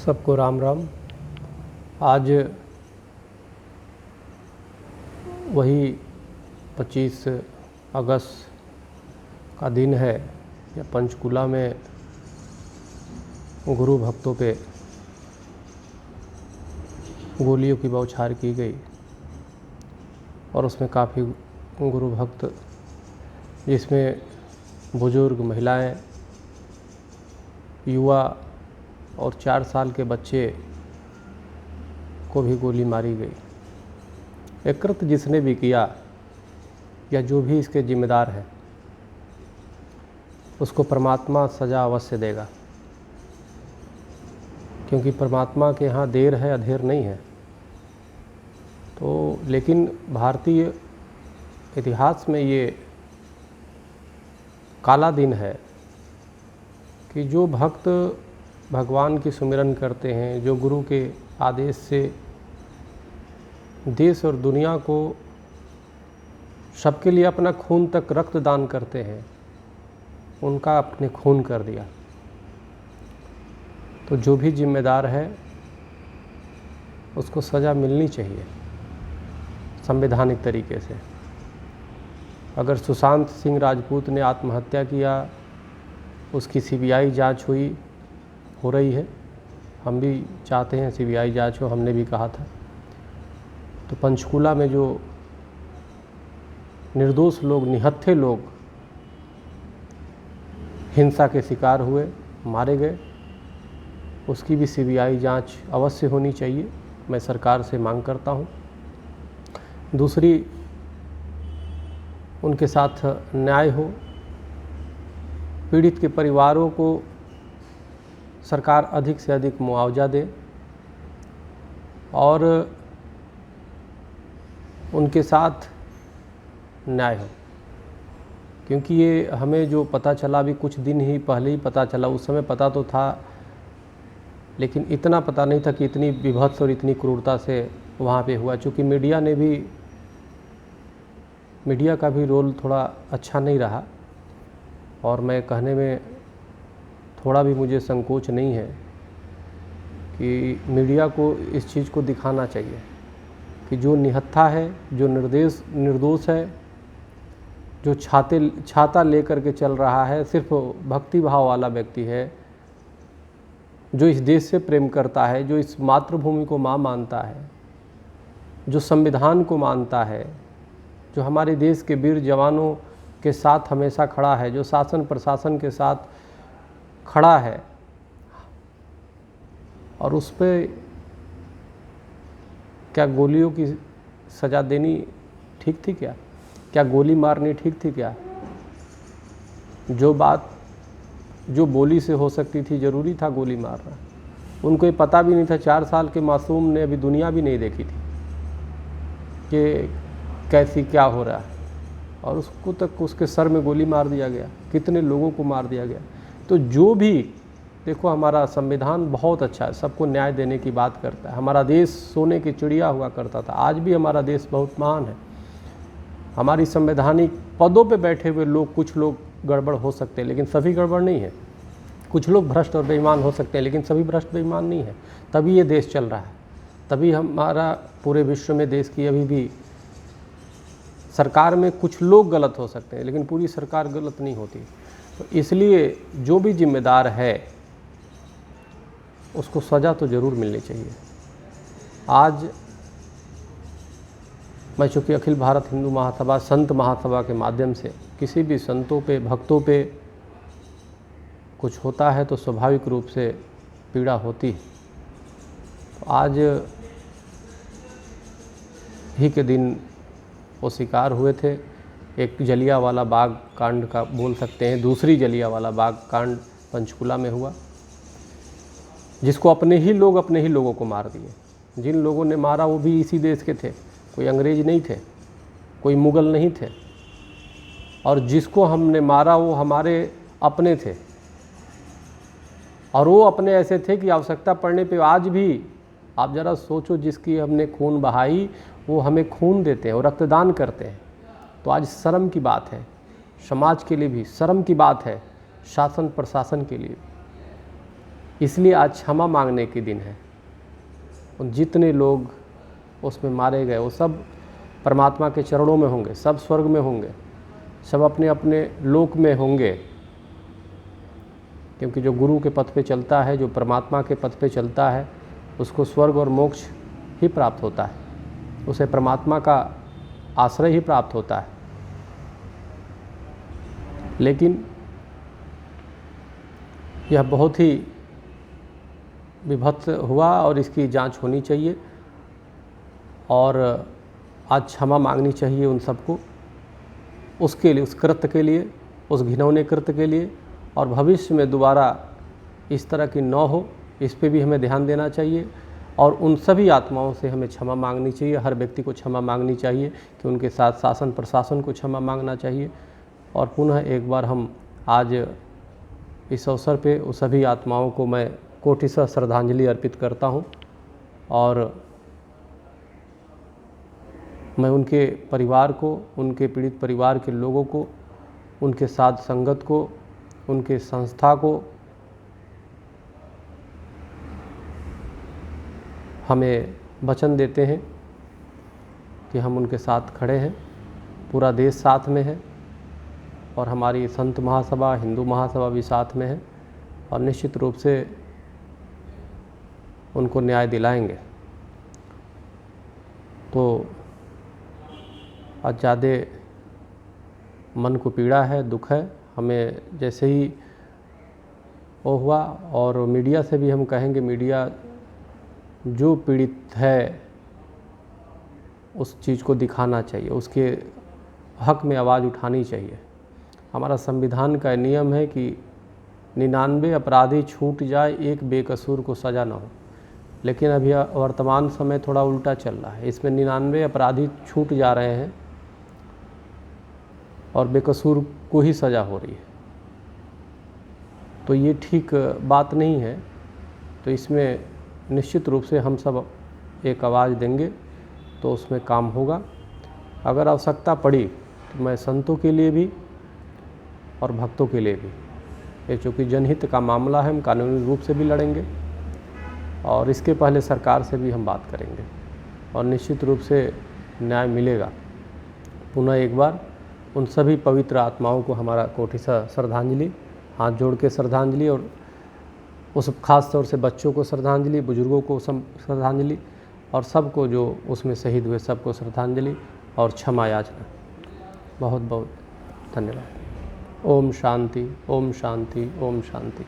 सबको राम राम। आज वही 25 अगस्त का दिन है जब पंचकूला में गुरु भक्तों पे गोलियों की बौछार की गई और उसमें काफ़ी गुरु भक्त, जिसमें बुजुर्ग, महिलाएं, युवा और 4 साल के बच्चे को भी गोली मारी गई। एक कृत्य जिसने भी किया या जो भी इसके जिम्मेदार है, उसको परमात्मा सज़ा अवश्य देगा, क्योंकि परमात्मा के यहाँ देर है अधेर नहीं है। तो लेकिन भारतीय इतिहास में ये काला दिन है कि जो भक्त भगवान की सुमिरन करते हैं, जो गुरु के आदेश से देश और दुनिया को सबके लिए अपना खून तक रक्तदान करते हैं, उनका अपने खून कर दिया। तो जो भी जिम्मेदार है उसको सज़ा मिलनी चाहिए संवैधानिक तरीके से। अगर सुशांत सिंह राजपूत ने आत्महत्या किया, उसकी सीबीआई जांच हो रही है, हम भी चाहते हैं सीबीआई जांच हो, हमने भी कहा था। तो पंचकूला में जो निर्दोष लोग, निहत्थे लोग हिंसा के शिकार हुए, मारे गए, उसकी भी सीबीआई जांच अवश्य होनी चाहिए, मैं सरकार से मांग करता हूँ। दूसरी, उनके साथ न्याय हो, पीड़ित के परिवारों को सरकार अधिक से अधिक मुआवजा दे और उनके साथ न्याय हो। क्योंकि ये हमें जो पता चला, अभी कुछ दिन ही पहले ही पता चला, उस समय पता तो था लेकिन इतना पता नहीं था कि इतनी विभत्स और इतनी क्रूरता से वहाँ पे हुआ। चूँकि मीडिया का भी रोल थोड़ा अच्छा नहीं रहा, और मैं कहने में थोड़ा भी मुझे संकोच नहीं है कि मीडिया को इस चीज़ को दिखाना चाहिए कि जो निहत्था है, जो निर्दोष है, जो छाता लेकर के चल रहा है, सिर्फ भक्ति भाव वाला व्यक्ति है, जो इस देश से प्रेम करता है, जो इस मातृभूमि को माँ मानता है, जो संविधान को मानता है, जो हमारे देश के वीर जवानों के साथ हमेशा खड़ा है, जो शासन प्रशासन के साथ खड़ा है, और उस पर क्या गोलियों की सज़ा देनी ठीक थी क्या? क्या गोली मारनी ठीक थी क्या? जो बात जो बोली से हो सकती थी, ज़रूरी था गोली मारना? उनको ये पता भी नहीं था, 4 साल के मासूम ने अभी दुनिया भी नहीं देखी थी कि कैसी क्या हो रहा है, और उसको तक उसके सर में गोली मार दिया गया, कितने लोगों को मार दिया गया। तो जो भी देखो, हमारा संविधान बहुत अच्छा है, सबको न्याय देने की बात करता है। हमारा देश सोने की चिड़िया हुआ करता था, आज भी हमारा देश बहुत महान है। हमारी संवैधानिक पदों पे बैठे हुए लोग, कुछ लोग गड़बड़ हो सकते हैं लेकिन सभी गड़बड़ नहीं है। कुछ लोग भ्रष्ट और बेईमान हो सकते हैं लेकिन सभी भ्रष्ट बेईमान नहीं है। तभी ये देश चल रहा है, तभी हमारा पूरे विश्व में देश की अभी भी सरकार में कुछ लोग गलत हो सकते हैं लेकिन पूरी सरकार गलत नहीं होती। तो इसलिए जो भी जिम्मेदार है उसको सज़ा तो ज़रूर मिलनी चाहिए। आज मैं चूँकि अखिल भारत हिंदू महासभा, संत महासभा के माध्यम से किसी भी संतों पे, भक्तों पे कुछ होता है तो स्वाभाविक रूप से पीड़ा होती है। तो आज ही के दिन वो शिकार हुए थे। एक जलियांवाला बाग कांड का बोल सकते हैं, दूसरी जलियांवाला बाग कांड पंचकूला में हुआ, जिसको अपने ही लोगों को मार दिए। जिन लोगों ने मारा वो भी इसी देश के थे, कोई अंग्रेज नहीं थे, कोई मुग़ल नहीं थे, और जिसको हमने मारा वो हमारे अपने थे, और वो अपने ऐसे थे कि आवश्यकता पड़ने पे आज भी आप ज़रा सोचो, जिसकी हमने खून बहाई वो हमें खून देते हैं और रक्तदान करते हैं। तो आज शर्म की बात है, समाज के लिए भी शर्म की बात है, शासन प्रशासन के लिए। इसलिए आज क्षमा मांगने के दिन है। उन जितने लोग उसमें मारे गए वो सब परमात्मा के चरणों में होंगे, सब स्वर्ग में होंगे, सब अपने अपने लोक में होंगे, क्योंकि जो गुरु के पथ पे चलता है, जो परमात्मा के पथ पे चलता है, उसको स्वर्ग और मोक्ष ही प्राप्त होता है, उसे परमात्मा का आश्रय ही प्राप्त होता है। लेकिन यह बहुत ही विभत्स हुआ और इसकी जांच होनी चाहिए और आज क्षमा मांगनी चाहिए उन सबको, उसके लिए, उस कृत्य के लिए, उस घिनौने कृत्य के लिए, और भविष्य में दोबारा इस तरह की न हो, इस पे भी हमें ध्यान देना चाहिए। और उन सभी आत्माओं से हमें क्षमा मांगनी चाहिए, हर व्यक्ति को क्षमा मांगनी चाहिए कि उनके साथ शासन प्रशासन को क्षमा मांगना चाहिए। और पुनः एक बार हम आज इस अवसर पे उस सभी आत्माओं को मैं कोटिशः श्रद्धांजलि अर्पित करता हूँ और मैं उनके परिवार को, उनके पीड़ित परिवार के लोगों को, उनके साथ संगत को, उनके संस्था को हमें वचन देते हैं कि हम उनके साथ खड़े हैं, पूरा देश साथ में है और हमारी संत महासभा, हिंदू महासभा भी साथ में है और निश्चित रूप से उनको न्याय दिलाएंगे। तो आज ज़्यादा मन को पीड़ा है, दुख है। हमें जैसे ही वो हुआ, और मीडिया से भी हम कहेंगे, मीडिया जो पीड़ित है उस चीज़ को दिखाना चाहिए, उसके हक में आवाज़ उठानी चाहिए। हमारा संविधान का नियम है कि 99 अपराधी छूट जाए, एक बेकसूर को सज़ा ना हो, लेकिन अभी वर्तमान समय थोड़ा उल्टा चल रहा है। इसमें 99 अपराधी छूट जा रहे हैं और बेकसूर को ही सज़ा हो रही है। तो ये ठीक बात नहीं है। तो इसमें निश्चित रूप से हम सब एक आवाज़ देंगे तो उसमें काम होगा। अगर आवश्यकता पड़ी तो मैं संतों के लिए भी और भक्तों के लिए भी, ये चूँकि जनहित का मामला है, हम कानूनी रूप से भी लड़ेंगे और इसके पहले सरकार से भी हम बात करेंगे और निश्चित रूप से न्याय मिलेगा। पुनः एक बार उन सभी पवित्र आत्माओं को हमारा कोटिशः श्रद्धांजलि, हाथ जोड़ के श्रद्धांजलि, और उस खास तौर से बच्चों को श्रद्धांजलि, बुजुर्गों को श्रद्धांजलि, और सबको जो उसमें शहीद हुए सबको श्रद्धांजलि और क्षमा याचना। बहुत बहुत धन्यवाद। ओम शांति, ओम शांति, ओम शांति।